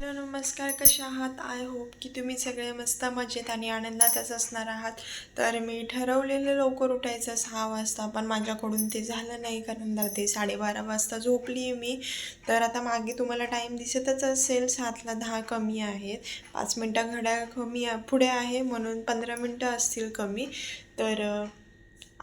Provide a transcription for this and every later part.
Hello नमस्कार, कशा आहात? आय होप की तुम्ही सगळे मस्त मजेत आणि आनंदातच असणार आहात. तर मी ठरवलेलं लवकर उठायचं 6 वाजता, पण माझ्याकडून ते झालं नाही कारण ते 12:30 वाजता झोपली आहे मी. तर आता मागे तुम्हाला टाईम दिसतच असेल, 7ला 10 कमी आहेत. 5 मिनटं घड्याळ कमी पुढे आहे म्हणून 15 मिनटं असतील कमी. तर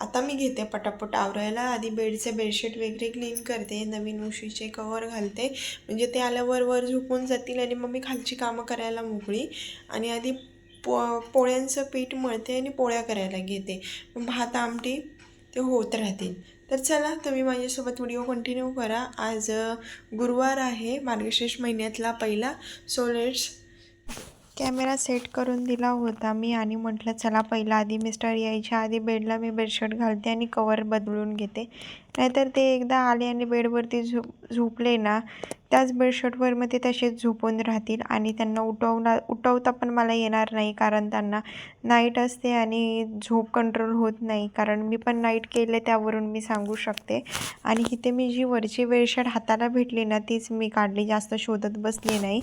आता मी घेते पटापट आवरायला. आधी बेडशीट वगैरे क्लीन करते, नवीन उशीचे कवर घालते, म्हणजे ते आल्यावर वर झोपून जातील आणि मग मी खालची कामं करायला मोकळी. आणि आधी पोळ्यांचं पीठ मळते आणि पोळ्या करायला घेते. भात आमटी ते होत राहतील. तर चला तुम्ही माझ्यासोबत व्हिडिओ कंटिन्यू करा. आज गुरुवार आहे, मार्गशीर्ष महिन्यातला पहिला. सो लेट्स कॅमेरा सेट करून दिला होता मी आणि म्हटलं चला पहिला आधी मिस्टर यायच्या आधी बेडला मी बेडशीट घालते आणि कवर बदलून घेते. नाहीतर ते एकदा आले आणि बेडवरती झोपले ना, त्याच बेडशीटवर मग ते तसेच झोपून राहतील आणि त्यांना उठवता पण मला येणार नाही, कारण त्यांना नाईट असते आणि झोप कंट्रोल होत नाही. कारण मी पण नाईट केले, त्यावरून मी सांगू शकते. आणि इथे मी जी वरची बेडशीट हाताला भेटली ना, तीच मी काढली, जास्त शोधत बसली नाही.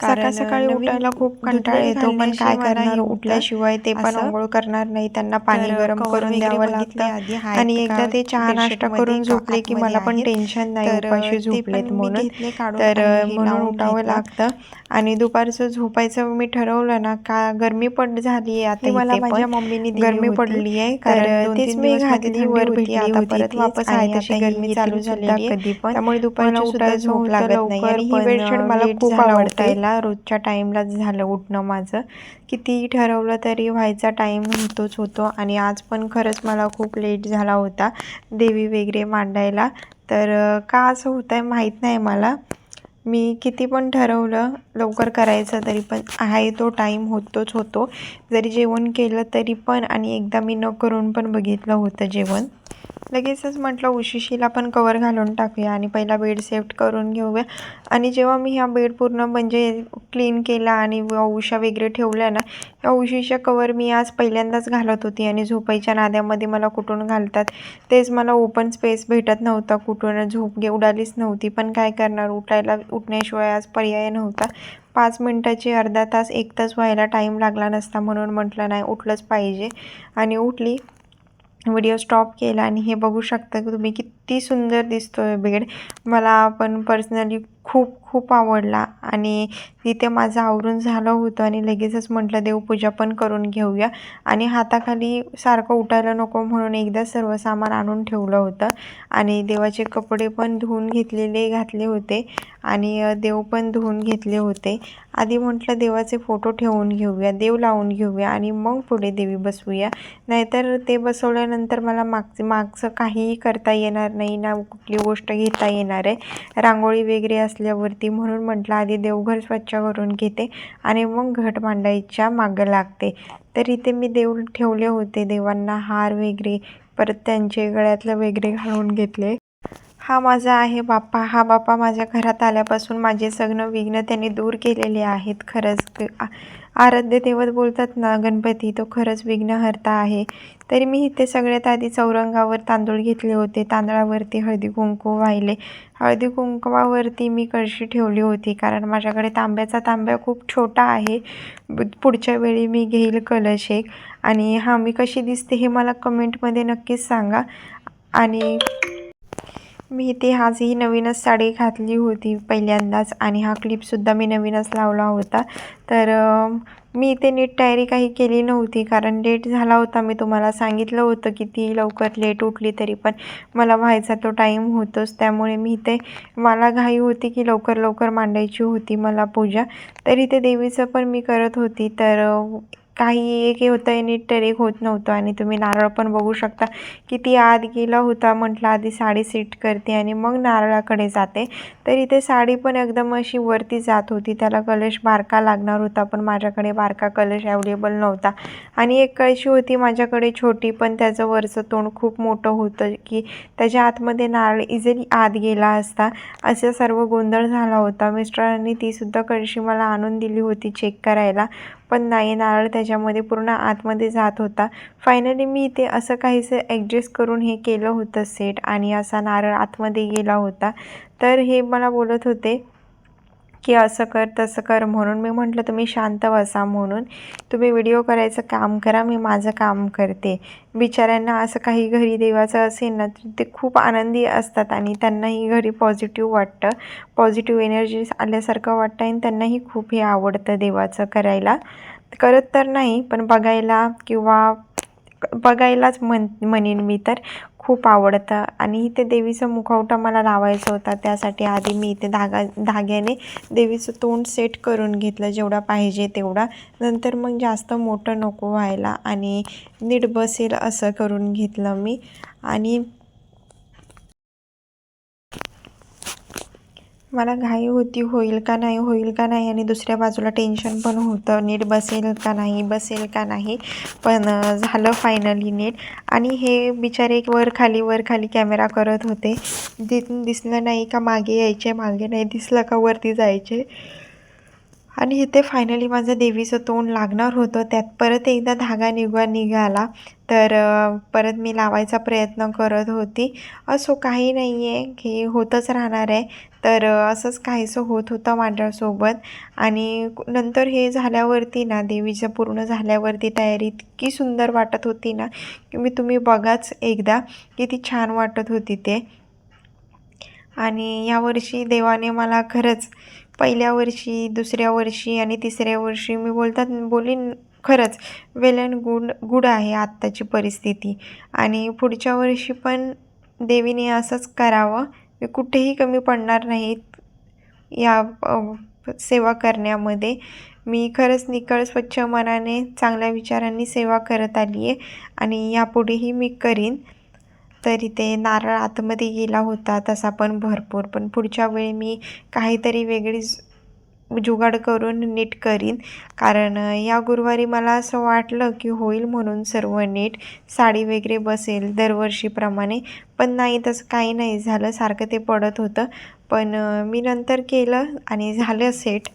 कारण सकाळी उठायला खूप कंटाळा येतो, पण काय करणार, उठल्याशिवाय ते पण अंघोळ करणार नाही, त्यांना पाणी गरम करून द्यावं लागतं. आणि एकदा ते चहा नाश्ता करून झोपले की मला पण टेन्शन नाही उपाशी झोपलेत म्हणून. तर म्हणून उठावं लागतं. आणि दुपारचं झोपायचं मी ठरवलं ना, का गरमी पण झाली आहे आता, मला माझ्या मम्मीने गरमी पडली आहे. कारण तेच मी घातली वर भेटली, आता परत वापस आहे तशी गरमी चालू झालेली आहे, त्यामुळे दुपारची सुद्धा झोप लागत नाही. आणि ही बेडशीट मला खूप आवडते. रोजच्या टाईमलाच झालं उठणं माझं, कितीही ठरवलं तरी व्हायचा टाईम होतो. आणि आज पण खरंच मला खूप लेट झाला होता देवी वगैरे मांडायला. तर का असं होतं आहे माहीत नाही मला. मी किती पण ठरवलं लवकर करायचं तरी पण आहे तो टाईम होतो. जरी जेवण केलं तरी पण, आणि एकदा मी न करून पण बघितलं होतं जेवण. लगेचच म्हटलं उशिशीला पण कवर घालून टाकूया आणि पहिला बेड सेट करून घेऊया. आणि जेव्हा मी ह्या बेड पूर्ण म्हणजे क्लीन केला आणि उशा वगैरे ठेवल्या ना, या उशीच्या कवर मी आज पहिल्यांदाच घालत होती. आणि झोपायच्या नाद्यामध्ये मला कुठून घालतात तेच मला ओपन स्पेस भेटत नव्हता, कुठून झोप उडालीच नव्हती. पण काय करणार, उठण्याशिवाय आज पर्याय नव्हता. 5 मिनटाची, अर्धा तास, 1 तास व्हायला टाईम लागला नसता, म्हणून म्हटलं नाही उठलंच पाहिजे. आणि उठली, व्हिडिओ स्टॉप केला आणि हे बघू शकता की तुम्ही किती सुंदर दिसतोय बेड. मला पण पर्सनली खूप आवडला. आणि तिथे माझं आवरून झालं होतं आणि लगेचच म्हटलं देवपूजा पण करून घेऊया. आणि हाताखाली सारखं उठायला नको म्हणून एकदा सर्व सामान आणून ठेवलं होतं. आणि देवाचे कपडे पण धुवून घातले होते आणि देव पण धुवून घेतले होते. आधी म्हटलं देवाचे फोटो ठेवून घेऊया, देव लावून घेऊया आणि मग पुढे देवी बसवूया. नाहीतर ते बसवल्यानंतर मला मागचं काहीही करता येणार नाही ना, कुठली गोष्ट घेता येणार आहे रांगोळी वगैरे असल्यावरती. म्हणून म्हटलं आधी देवघर स्वच्छ करून घेते आणि मग घट मांडायच्या मागं लागते. तर इथे मी देव ठेवले होते, देवांना हार वगैरे, परत त्यांचे गळ्यातलं वगैरे घालून घेतले. हा माझा आहे बाप्पा. हा बाप्पा माझ्या घरात आल्यापासून माझे सगळं विघ्न त्यांनी दूर केलेले आहेत. खरंच आराध्य दैवत बोलतात ना गणपती, तो खरंच विघ्नहर्ता आहे. तरी मी इथे सगळ्यात आधी चौरंगावर तांदूळ घेतले होते, तांदळावरती हळदी कुंकू वाहिले. हळदी कुंकवावरती मी कळशी ठेवली होती, कारण माझ्याकडे तांब्या खूप छोटा आहे. पुढच्या वेळी मी घेईल कलश एक. आणि मी कशी दिसते हे मला कमेंटमध्ये नक्कीच सांगा. आणि मी इथे आजही नवीनच साडी घातली होती पहिल्यांदाच, आणि हा क्लिपसुद्धा मी नवीनच लावला होता. तर मी इथे नीट तयारी काही केली नव्हती, कारण लेट झाला होता. मी तुम्हाला सांगितलं होतं की ती लवकर लेट उठली तरी पण मला व्हायचा तो टाईम होतोच. त्यामुळे मी इथे मला घाई होती की लवकर मांडायची होती मला पूजा. तर इथे देवीचं पण मी करत होती. तर काही एक होतं आहे नीट तर एक होत नव्हतं. आणि तुम्ही नारळ पण बघू शकता किती आत गेला होता. म्हटलं आधी साडी सेट करते आणि मग नारळाकडे जाते. तर इथे साडी पण एकदम अशी वरती जात होती, त्याला कलश बारका लागणार होता, पण माझ्याकडे बारका कलश अवेलेबल नव्हता. आणि एक कळशी होती माझ्याकडे छोटी, पण त्याचं वरचं तोंड खूप मोठं होतं की त्याच्या आतमध्ये नारळ इझिली आत गेला असता, असं सर्व गोंधळ झाला होता. मिस्टरांनी तीसुद्धा कळशी मला आणून दिली होती चेक करायला, पण नाही, नारळ त्याच्यामध्ये पूर्ण आतमध्ये जात होता. फायनली मी इथे असं काहीसं ॲडजस्ट करून हे केलं होतं सेट, आणि असा नारळ आतमध्ये गेला होता. तर हे मला बोलत होते की असं कर तसं कर म्हणून. मी म्हटलं तुम्ही शांत बसा म्हणून, तुम्ही व्हिडिओ करायचं काम करा, मी माझं काम करते. बिचाऱ्यांना असं काही घरी देवाचं असेल ना तर ते खूप आनंदी असतात आणि त्यांनाही घरी पॉझिटिव्ह वाटतं, पॉझिटिव्ह एनर्जी आल्यासारखं वाटतं आणि त्यांनाही खूप हे आवडतं देवाचं करायला. करत तर नाही पण बघायला किंवा बघायलाच म्हणेन मी तर खूप आवडतं. आणि इथे देवीचं मुखवटा मला लावायचा होता, त्यासाठी आधी मी इथे धाग्याने देवीचं तोंड सेट करून घेतलं जेवढा पाहिजे तेवढा. नंतर मग जास्त मोठं नको व्हायला आणि नीट बसेल असं करून घेतलं मी. आणि मला घाई होती, होईल का नाही होईल का नाही, आणि दुसऱ्या बाजूला टेन्शन पण होतं नीट बसेल का नाही बसेल का नाही. पण झालं फायनली नीट. आणि हे बिचारे वर खाली कॅमेरा करत होते. दिसलं नाही का मागे यायचे, मागे नाही दिसलं का वरती जायचे. आणि इथे फायनली माझं देवीचं तोंड लागणार होतं, त्यात परत एकदा धागा निघाला. तर परत मी लावायचा प्रयत्न करत होती. असो काही नाही आहे, हे होतच राहणार आहे. तर असंच काहीसं होत होतं माझ्यासोबत. आणि नंतर हे झाल्यावरती ना, देवीचं पूर्ण झाल्यावरती तयारी इतकी सुंदर वाटत होती ना की तुम्ही बघाच एकदा, किती छान वाटत होती ते. आणि यावर्षी देवाने मला खरंच पहिल्या वर्षी, दुसऱ्या वर्षी आणि तिसऱ्या वर्षी मी बोलीन खरंच वेल अँड गुड आहे आत्ताची परिस्थिती. आणि पुढच्या वर्षी पण देवीने असंच करावं, मी कुठेही कमी पडणार नाहीत या सेवा करण्यामध्ये. मी खरंच निखळ स्वच्छ मनाने चांगल्या विचारांनी सेवा करत आली आहे आणि यापुढेही मी करीन. तर इथे नारळ आतमध्ये गेला होता तसा पण भरपूर, पण पुढच्या वेळी मी काहीतरी वेगळीच जुगाड करून नीट करीन. कारण या गुरुवारी मला असं वाटलं की होईल म्हणून सर्व नीट, साडी वगैरे बसेल दरवर्षीप्रमाणे. पण नाही, तसं काही नाही झालं, सारखं ते पडत होतं. पण मी नंतर केलं आणि झालं सेट.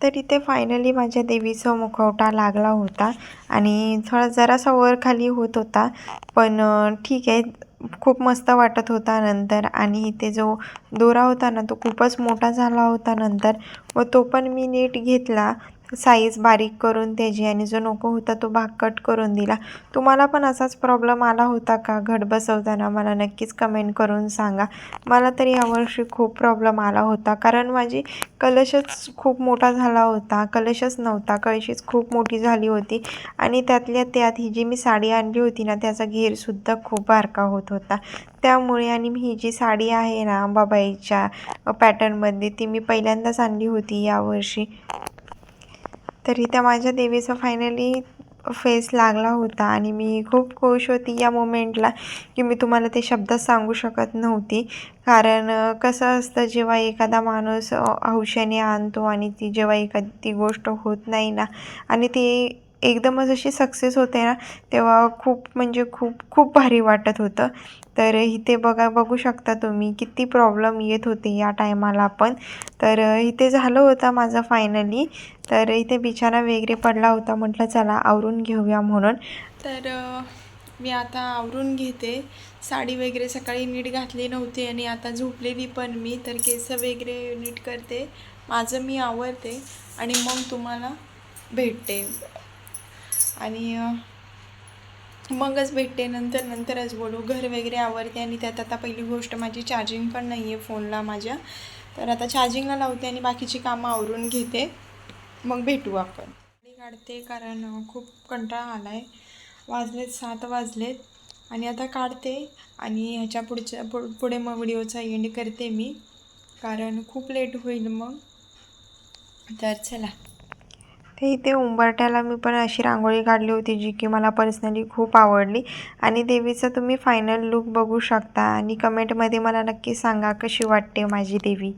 तर इथे फायनली माझ्या देवीचा मुखवटा लागला होता आणि जरासा वर खाली होत होता, पण ठीक आहे, खूप मस्त वाटत होता नंतर. आणि इथे जो दोरा होता ना तो खूपच मोठा झाला होता नंतर, व तो पण मी नीट घेतला साईज बारीक करून त्याची, आणि जो नको होता तो भाग कट करून दिला. तुम्हाला पण असाच प्रॉब्लेम आला होता का घट बसवताना? मला नक्कीच कमेंट करून सांगा. मला तरी यावर्षी खूप प्रॉब्लेम आला होता, कारण माझी कलशच खूप मोठा झाला होता, कलशच नव्हता, कळशीच खूप मोठी झाली होती. आणि त्यातल्या त्यात ही जी मी साडी आणली होती ना त्याचा घेरसुद्धा खूप बारका होत होता. त्यामुळे आणि ही जी साडी आहे ना अंबाबाईच्या पॅटर्नमध्ये, ती मी पहिल्यांदाच आणली होती यावर्षी. तरी त्या माझ्या देवीचा फायनली फेस लागला होता आणि मी खूप खुश होती या मोमेंटला, की मी तुम्हाला ते शब्दात सांगू शकत नव्हती. कारण कसं असतं, जेव्हा एखादा माणूस हौशेने आणतो आणि ती जेव्हा एखादी गोष्ट होत नाही ना आणि ती एकदमच अशी सक्सेस होते ना, तेव्हा खूप म्हणजे खूप भारी वाटत होतं. तर इथे बघू शकता तुम्ही किती प्रॉब्लेम येत होते या टायमाला पण. तर इथे झालं होतं माझं फायनली. तर इथे बिछाना वगैरे पडला होता, म्हटलं चला आवरून घेऊया म्हणून. तर मी आता आवरून घेते. साडी वगैरे सकाळी नीट घातली नव्हती आणि आता झोपलेली पण मी, तर केस वगैरे नीट करते, माझं मी आवरते आणि मग तुम्हाला भेटते. आणि मगच भेटते, नंतरच बोलू. घर वगैरे आवरते आणि त्यात आता पहिली गोष्ट माझी चार्जिंग पण नाही आहे फोनला माझ्या. तर आता चार्जिंगला लावते आणि बाकीची कामं आवरून घेते, मग भेटू आपण. काढते कारण खूप कंटाळा आला आहे. वाजलेत 7 वाजलेत आणि आता काढते आणि ह्याच्या पुढे मग व्हिडिओचा एंड करते मी, कारण खूप लेट होईल मग. तर चला. ते इथे उंबरठ्याला मी पण अशी रांगोळी काढली होती जी की मला पर्सनली खूप आवडली. आणि देवीचा तुम्ही फायनल लुक बघू शकता आणि कमेंटमध्ये मला नक्की सांगा कशी वाटते माझी देवी.